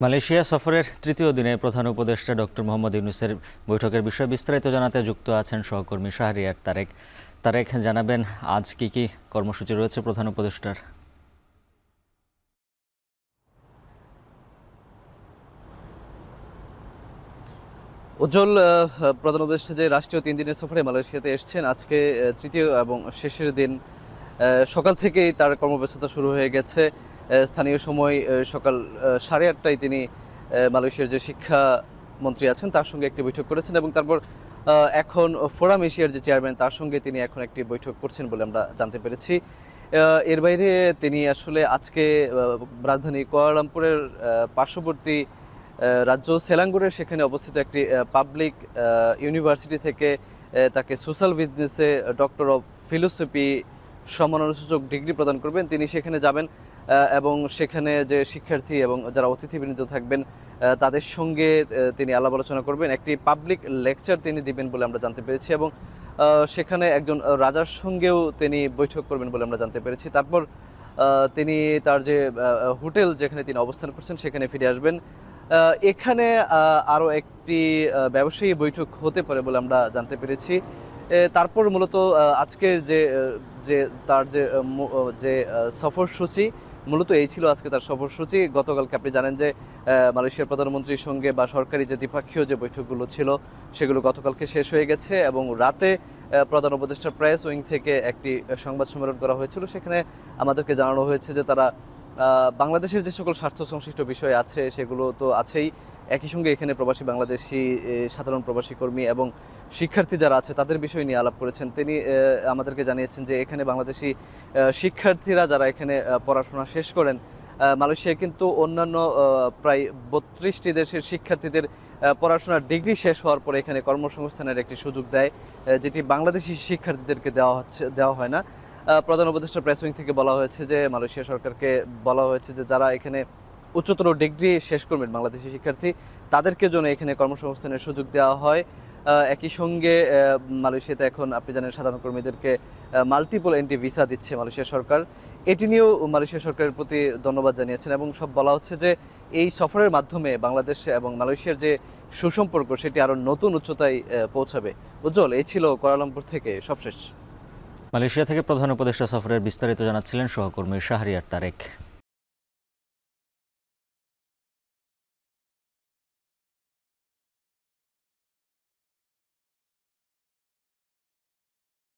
Malaysia সফরের তৃতীয় দিনে প্রধান উপদেষ্টা ডক্টর মোহাম্মদ ইউনূসের বৈঠকের বিষয়ে বিস্তারিত জানাতে যুক্ত আছেন সহকর্মী শাহরিয়ার তারেক। তারেক, জানাবেন আজ কি কর্মসূচি রয়েছে প্রধান উপদেষ্টার? উজ্জ্বল, প্রধান উপদেষ্টা যে রাষ্ট্রীয় 3 দিনের সফরে মালয়েশিয়াতে এসেছেন, আজকে তৃতীয় এবং শেষের দিন। সকাল থেকেই তার কর্মব্যস্ততা শুরু হয়ে গেছে। স্থানীয় সময় সকাল 8:30টায় তিনি মালয়েশিয়ার যে শিক্ষামন্ত্রী আছেন তার সঙ্গে একটি বৈঠক করেছেন এবং তারপর এখন ফোরাম এশিয়ার যে চেয়ারম্যান তার সঙ্গে তিনি এখন একটি বৈঠক করছেন বলে আমরা জানতে পেরেছি। এর বাইরে তিনি আসলে আজকে রাজধানী কুয়ালালামপুরের পার্শ্ববর্তী রাজ্য সেলাঙ্গুরের সেখানে অবস্থিত একটি পাবলিক ইউনিভার্সিটি থেকে তাকে সোশ্যাল বিজনেসে ডক্টর অফ ফিলোসফি সম্মাননাসূচক ডিগ্রি প্রদান করবেন। তিনি সেখানে যাবেন এবং সেখানে যে শিক্ষার্থী এবং যারা অতিথিবৃন্দ থাকবেন তাদের সঙ্গে তিনি আলাপ আলোচনা করবেন। একটি পাবলিক লেকচার তিনি দিবেন বলে আমরা জানতে পেরেছি এবং সেখানে একজন রাজার সঙ্গেও তিনি বৈঠক করবেন বলে আমরা জানতে পেরেছি। তারপর তিনি তার যে হোটেল যেখানে তিনি অবস্থান করছেন সেখানে ফিরে আসবেন। এখানে আরও একটি ব্যবসায়ী বৈঠক হতে পারে বলে আমরা জানতে পেরেছি। তারপর মূলত আজকের যে তার যে সফরসূচি মূলত এই ছিল আজকে তার সফরসূচি। গতকালকে আপনি জানেন যে মালয়েশিয়ার প্রধানমন্ত্রীর সঙ্গে বা সরকারি যে দ্বিপাক্ষীয় যে বৈঠকগুলো ছিল সেগুলো গতকালকে শেষ হয়ে গেছে এবং রাতে প্রধান উপদেষ্টার প্রেস উইং থেকে একটি সংবাদ সম্মেলন করা হয়েছিল। সেখানে আমাদেরকে জানানো হয়েছে যে তারা বাংলাদেশের যে সকল স্বার্থ সংশ্লিষ্ট বিষয় আছে সেগুলো তো আছেই, একই সঙ্গে এখানে প্রবাসী বাংলাদেশি সাধারণ প্রবাসী কর্মী এবং শিক্ষার্থী যারা আছে তাদের বিষয় নিয়ে আলাপ করেছেন। তিনি আমাদেরকে জানিয়েছেন যে এখানে বাংলাদেশি শিক্ষার্থীরা যারা এখানে পড়াশোনা শেষ করেন, মালয়েশিয়া কিন্তু অন্যান্য প্রায় 32টি দেশের শিক্ষার্থীদের পড়াশোনার ডিগ্রি শেষ হওয়ার পরে এখানে কর্মসংস্থানের একটি সুযোগ দেয়, যেটি বাংলাদেশি শিক্ষার্থীদেরকে দেওয়া হয় না। প্রধান উপদেষ্টা প্রেস উইং থেকে বলা হয়েছে যে মালয়েশিয়া সরকারকে বলা হয়েছে যে যারা এখানে উচ্চতর ডিগ্রি শেষ করবেন বাংলাদেশি শিক্ষার্থী তাদেরকে যেন এখানে কর্মসংস্থানের সুযোগ দেওয়া হয়। একই সঙ্গে মালয়েশিয়াতে এখন আপনি জানেন সাধারণ কর্মীদেরকে মাল্টিপল এন্ট্রি ভিসা দিচ্ছে মালয়েশিয়া সরকার। এটি নিয়েও মালয়েশিয়া সরকারের প্রতি ধন্যবাদ জানিয়েছেন এবং সব বলা হচ্ছে যে এই সফরের মাধ্যমে বাংলাদেশ এবং মালয়েশিয়ার যে সুসম্পর্ক সেটি আরও নতুন উচ্চতায় পৌঁছাবে। উজ্জ্বল, এই ছিল কুয়ালালামপুর থেকে সবশেষ। মালয়েশিয়া থেকে প্রধান উপদেষ্টা সফরের বিস্তারিত জানাচ্ছিলেন সহকর্মী শাহরিয়ার তারেক।